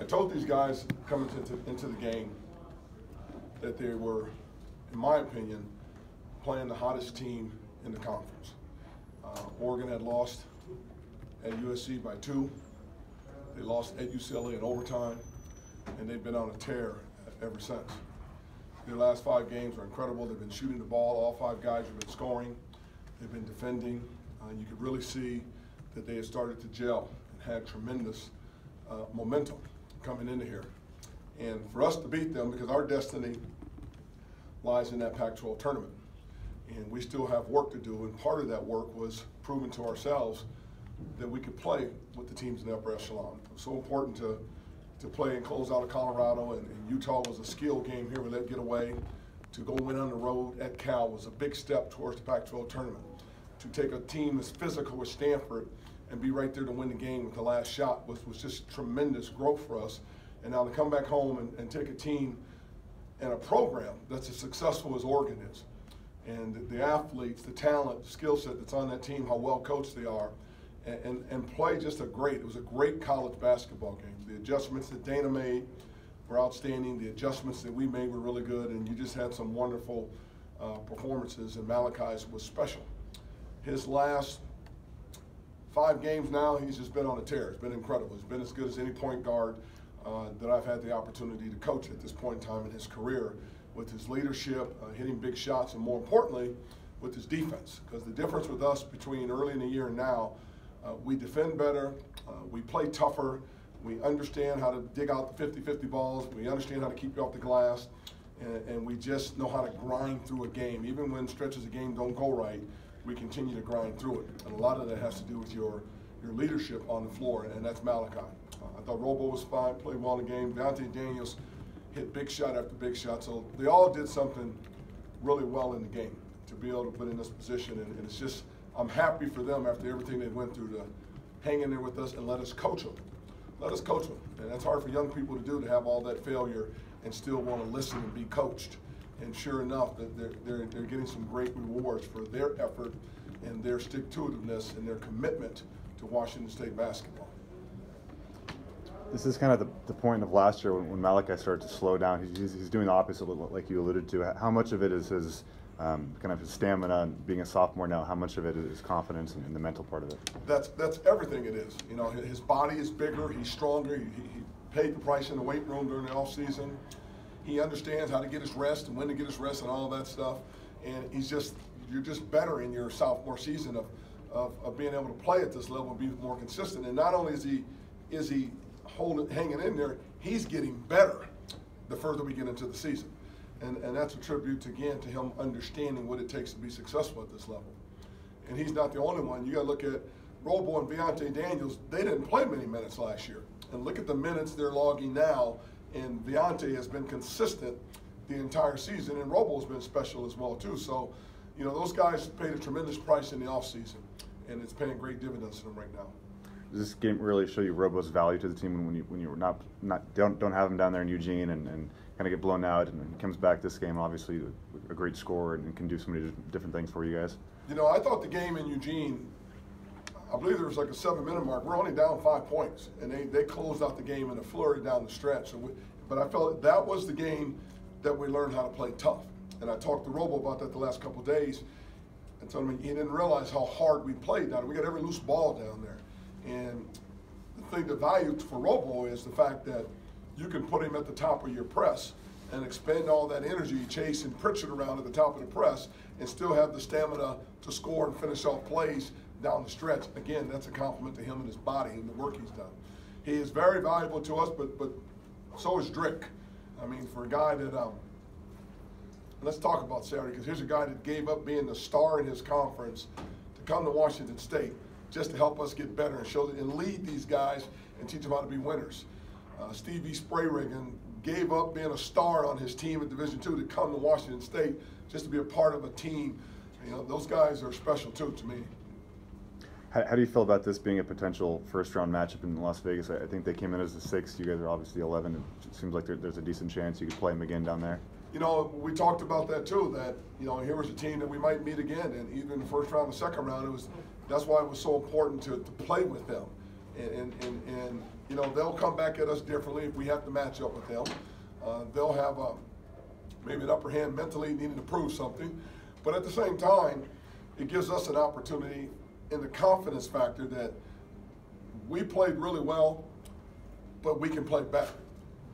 I told these guys coming into the game that they were, in my opinion, playing the hottest team in the conference. Oregon had lost at USC by 2. They lost at UCLA in overtime, and they've been on a tear ever since. Their last 5 games are incredible. They've been shooting the ball. All 5 guys have been scoring. They've been defending. You could really see that they had started to gel and had tremendous momentum coming into here. And for us to beat them, because our destiny lies in that Pac-12 tournament, and we still have work to do, and part of that work was proving to ourselves that we could play with the teams in the upper echelon. It was so important to play and close out of Colorado, and Utah was a skill game here. We let it get away. To go win on the road at Cal was a big step towards the Pac-12 tournament. To take a team as physical as Stanford and be right there to win the game with the last shot was just tremendous growth for us. And now to come back home and take a team and a program that's as successful as Oregon is, and the athletes, the talent, the skill set that's on that team, how well coached they are, and play just it was a great college basketball game. The adjustments that Dana made were outstanding. The adjustments that we made were really good, and you just had some wonderful performances, and Malachi's was special. His last 5 games now, he's just been on a tear. It's been incredible. He's been as good as any point guard that I've had the opportunity to coach at this point in time in his career, with his leadership, hitting big shots, and more importantly, with his defense. Because the difference with us between early in the year and now, we defend better, we play tougher, we understand how to dig out the 50-50 balls, we understand how to keep you off the glass, and we just know how to grind through a game. Even when stretches of game don't go right, we continue to grind through it. And a lot of that has to do with your leadership on the floor, and that's Malachi. I thought Robo was fine, played well in the game. Deontay Daniels hit big shot after big shot. So they all did something really well in the game to be able to put in this position. And it's just, I'm happy for them after everything they went through to hang in there with us and let us coach them. Let us coach them. And that's hard for young people to do, to have all that failure and still want to listen and be coached. And sure enough, that they're getting some great rewards for their effort and their stick-to-itiveness and their commitment to Washington State basketball. This is kind of the point of last year when Malachi started to slow down. He's doing the opposite, like you alluded to. How much of it is his kind of his stamina and being a sophomore now? How much of it is confidence and the mental part of it? That's everything it is. You know, his body is bigger, he's stronger. He paid the price in the weight room during the off season. He understands how to get his rest and when to get his rest and all that stuff. And you're just better in your sophomore season of being able to play at this level and be more consistent. And not only is he hanging in there, he's getting better the further we get into the season. And that's a tribute, again, to him understanding what it takes to be successful at this level. And he's not the only one. You got to look at Robo and Deontay Daniels. They didn't play many minutes last year. And look at the minutes they're logging now. And Deontay has been consistent the entire season, and Robo's been special as well, too. So, you know, those guys paid a tremendous price in the offseason, and it's paying great dividends to them right now. Does this game really show you Robo's value to the team when you don't have him down there in Eugene and kind of get blown out, and he comes back this game, obviously a great scorer and can do so many different things for you guys? You know, I thought the game in Eugene, I believe there was like a 7-minute mark. We're only down 5 points, and they closed out the game in a flurry down the stretch. But I felt that was the game that we learned how to play tough. And I talked to Robo about that the last couple of days, and told him he didn't realize how hard we played down there. We got every loose ball down there. And the value for Robo is the fact that you can put him at the top of your press and expend all that energy, chase and Pritchard around at the top of the press, and still have the stamina to score and finish off plays down the stretch. Again, that's a compliment to him and his body and the work he's done. He is very valuable to us, but so is Drick. I mean, for a guy that, let's talk about Saturday, because here's a guy that gave up being the star in his conference to come to Washington State just to help us get better and show and lead these guys and teach them how to be winners. Stevie Sprayrigan gave up being a star on his team at Division II to come to Washington State just to be a part of a team. You know, those guys are special too to me. How do you feel about this being a potential first-round matchup in Las Vegas? I think they came in as the 6th. You guys are obviously 11. It seems like there's a decent chance you could play them again down there. You know, we talked about that too, that, you know, here was a team that we might meet again, and even in the first round, the second round, that's why it was so important to play with them. And You know, they'll come back at us differently if we have to match up with them. They'll have maybe an upper hand mentally, needing to prove something. But at the same time, it gives us an opportunity in the confidence factor that we played really well, but we can play better.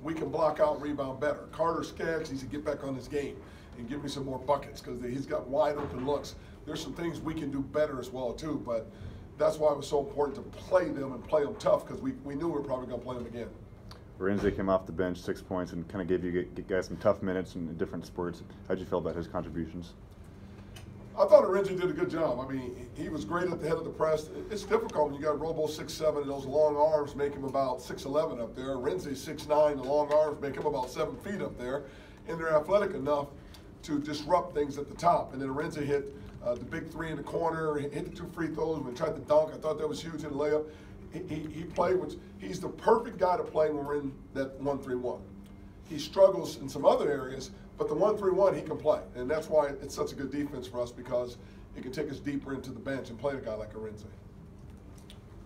We can block out and rebound better. Carter Skaggs needs to get back on his game and give me some more buckets because he's got wide open looks. There's some things we can do better as well too, but that's why it was so important to play them and play them tough because we knew we were probably going to play them again. Renze came off the bench, 6 points, and kind of gave you guys some tough minutes in different sports. How'd you feel about his contributions? I thought Renze did a good job. I mean, he was great at the head of the press. It's difficult when you got Robo 6'7", and those long arms make him about 6'11" up there. Renze 6'9", the long arms make him about 7 feet up there, and they're athletic enough to disrupt things at the top. And then Renze hit the big three in the corner, hit the 2 free throws when he tried to dunk. I thought that was huge in the layup. He played, he's the perfect guy to play when we're in that 1-3-1. He struggles in some other areas, but the 1-3-1 he can play, and that's why it's such a good defense for us because it can take us deeper into the bench and play a guy like Renze.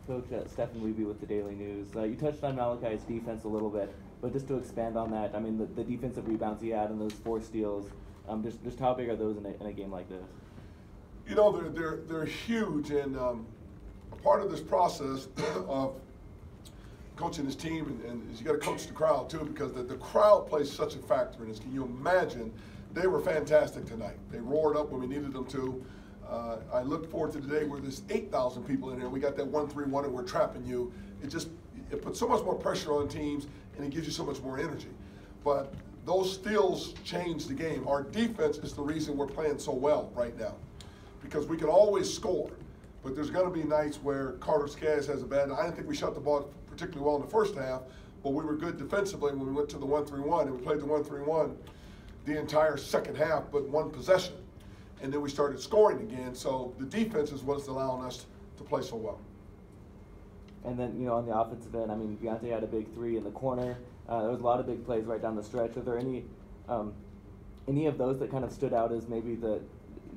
Coach, Stephen Weeby with the Daily News. You touched on Malachi's defense a little bit, but just to expand on that, I mean the defensive rebounds he had and those 4 steals, just how big are those in a game like this? You know, they're huge, and a part of this process of coaching his team and is you got to coach the crowd too because the crowd plays such a factor in this. Can you imagine? They were fantastic tonight. They roared up when we needed them to. I look forward to the day where there's 8,000 people in here. We got that 1-3-1 and we're trapping you. It puts so much more pressure on teams and it gives you so much more energy. But those steals change the game. Our defense is the reason we're playing so well right now because we can always score. But there's going to be nights where Carter Skaggs has a bad night. I didn't think we shot the ball particularly well in the first half, but we were good defensively when we went to the 1-3-1, and we played the 1-3-1 the entire second half, but 1 possession. And then we started scoring again, so the defense is what's allowing us to play so well. And then, you know, on the offensive end, I mean, Viante had a big 3 in the corner. There was a lot of big plays right down the stretch. Are there any of those that kind of stood out as maybe the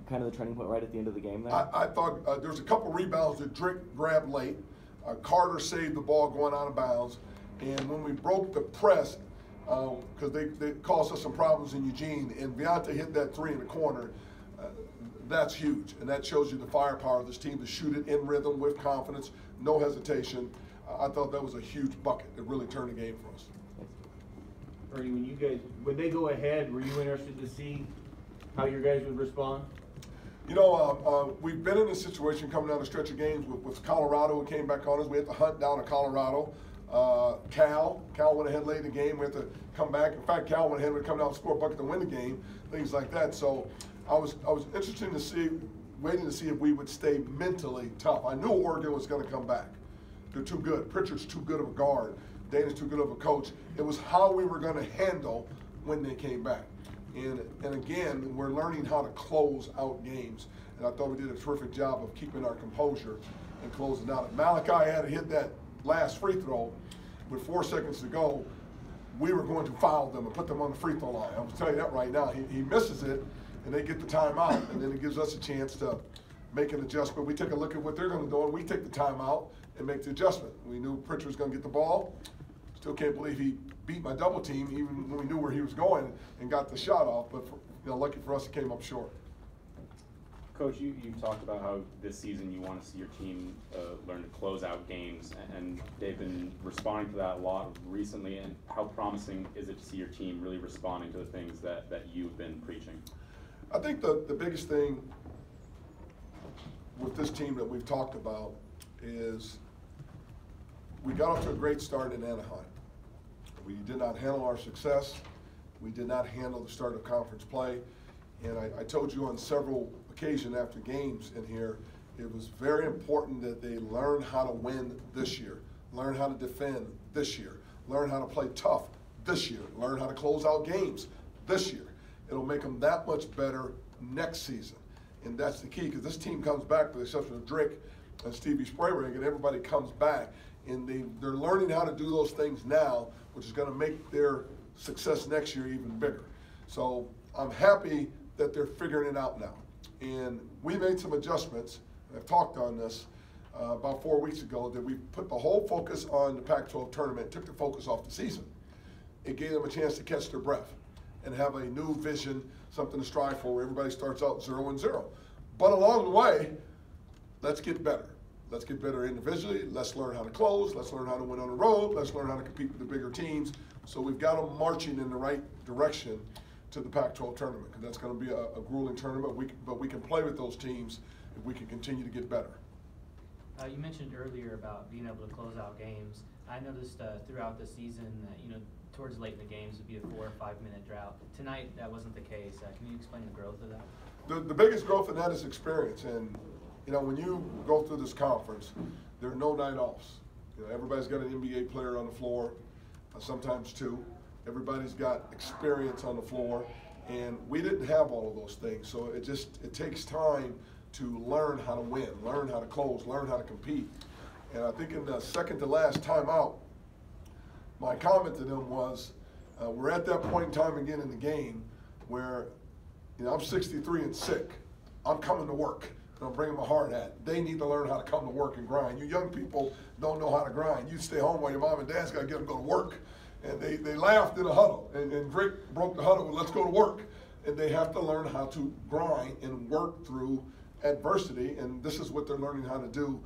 kind of the turning point right at the end of the game there? I thought there was a couple rebounds that Drake grabbed late. Carter saved the ball going out of bounds. And when we broke the press, because they caused us some problems in Eugene, and Viante hit that 3 in the corner, that's huge. And that shows you the firepower of this team to shoot it in rhythm with confidence, no hesitation. I thought that was a huge bucket. It really turned the game for us. Ernie, when they go ahead, were you interested to see how your guys would respond? You know, we've been in a situation coming down the stretch of games with Colorado, who came back on us. We had to hunt down to Colorado. Cal went ahead late in the game. We had to come back. In fact, Cal went ahead and come down and score a bucket to win the game, things like that. So I was interested to see, waiting to see if we would stay mentally tough. I knew Oregon was going to come back. They're too good. Pritchard's too good of a guard. Dana's too good of a coach. It was how we were going to handle when they came back. And again, we're learning how to close out games. And I thought we did a terrific job of keeping our composure and closing out. If Malachi had to hit that last free throw with 4 seconds to go, we were going to foul them and put them on the free throw line. I'm telling you that right now. He misses it, and they get the timeout, and then it gives us a chance to make an adjustment. We take a look at what they're going to do, and we take the timeout and make the adjustment. We knew Pritchard was going to get the ball. Still can't believe he beat my double team, even when we knew where he was going and got the shot off. But lucky for us, he came up short. Coach, you've talked about how this season you want to see your team learn to close out games, and they've been responding to that a lot recently. And how promising is it to see your team really responding to the things that you've been preaching? I think the biggest thing with this team that we've talked about is we got off to a great start in Anaheim. We did not handle our success. We did not handle the start of conference play. And I told you on several occasions after games in here, it was very important that they learn how to win this year, learn how to defend this year, learn how to play tough this year, learn how to close out games this year. It'll make them that much better next season. And that's the key, because this team comes back, with the exception of Drake and Stevie Sprayring, and everybody comes back. And they're learning how to do those things now, which is going to make their success next year even bigger. So I'm happy that they're figuring it out now. And we made some adjustments. I've talked on this. about 4 weeks ago that we put the whole focus on the Pac-12 tournament, took the focus off the season. It gave them a chance to catch their breath and have a new vision, something to strive for, where everybody starts out 0-0. But along the way, let's get better. Let's get better individually. Let's learn how to close. Let's learn how to win on the road. Let's learn how to compete with the bigger teams. So we've got them marching in the right direction to the Pac-12 tournament, because that's going to be a grueling tournament. But we can play with those teams if we can continue to get better. You mentioned earlier about being able to close out games. I noticed throughout the season that, you know, towards late in the games would be a 4 or 5 minute drought. Tonight, that wasn't the case. Can you explain the growth of that? The biggest growth in that is experience. And, you know, when you go through this conference, there are no night offs. You know, everybody's got an NBA player on the floor, sometimes two. Everybody's got experience on the floor, and we didn't have all of those things. So it takes time to learn how to win, learn how to close, learn how to compete. And I think in the second to last timeout, my comment to them was, we're at that point in time again in the game where, you know, I'm 63 and sick. I'm coming to work, and I'm bringing my heart at. They need to learn how to come to work and grind. You young people don't know how to grind. You stay home while your mom and dad's got to get them to go to work. And they laughed in a huddle, and Drake broke the huddle with, let's go to work. And they have to learn how to grind and work through adversity, and this is what they're learning how to do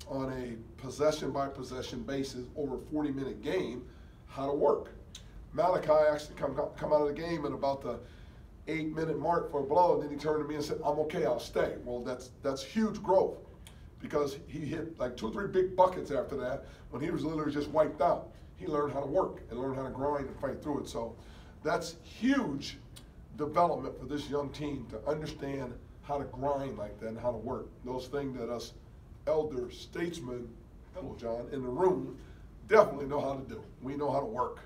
on a possession-by-possession basis over a 40-minute game, how to work. Malachi actually come out of the game at about the 8-minute mark for a blow, and then he turned to me and said, I'm okay, I'll stay. Well, that's huge growth, because he hit like 2 or 3 big buckets after that when he was literally just wiped out. He learned how to work and learned how to grind and fight through it. So that's huge development for this young team to understand how to grind like that and how to work. Those things that us elder statesmen, hello John, in the room definitely know how to do. We know how to work.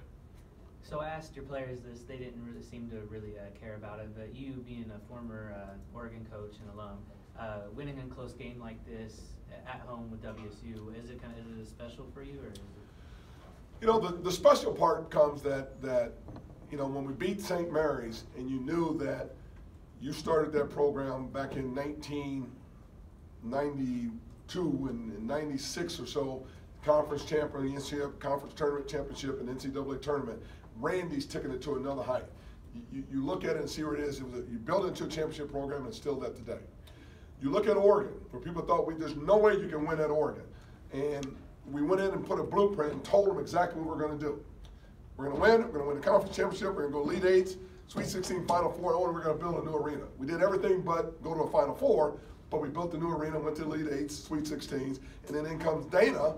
So I asked your players this, they didn't really seem to care about it, but you being a former Oregon coach and alum, winning a close game like this at home with WSU, is it special for you, or is it? You know, the special part comes that you know, when we beat St. Mary's, and you knew that you started that program back in 1992 and 96 or so, conference champion, NCAA conference tournament championship, and NCAA tournament. Randy's taking it to another height. You look at it and see where it is. You build it into a championship program, and it's still that today. You look at Oregon, where people thought there's no way you can win at Oregon, and we went in and put a blueprint and told them exactly what we're going to do. We're going to win. We're going to win the conference championship. We're going to go Elite Eights, Sweet 16, Final Four, and we're going to build a new arena. We did everything but go to a Final Four, but we built the new arena, went to Elite Eights, Sweet 16s, and then in comes Dana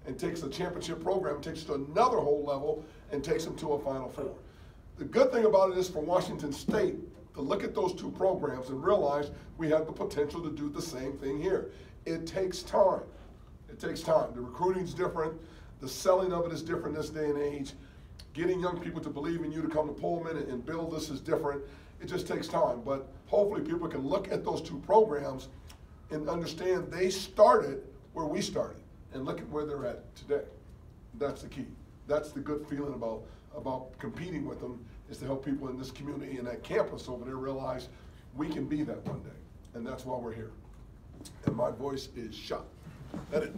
and takes a championship program, takes it to another whole level, and takes them to a Final Four. The good thing about it is for Washington State to look at those 2 programs and realize we have the potential to do the same thing here. It takes time. It takes time. The recruiting's different. The selling of it is different this day and age. Getting young people to believe in you to come to Pullman and build this is different. It just takes time. But hopefully people can look at those 2 programs and understand they started where we started and look at where they're at today. That's the key. That's the good feeling about competing with them, is to help people in this community and that campus over there realize we can be that one day. And that's why we're here. And my voice is shot. That it.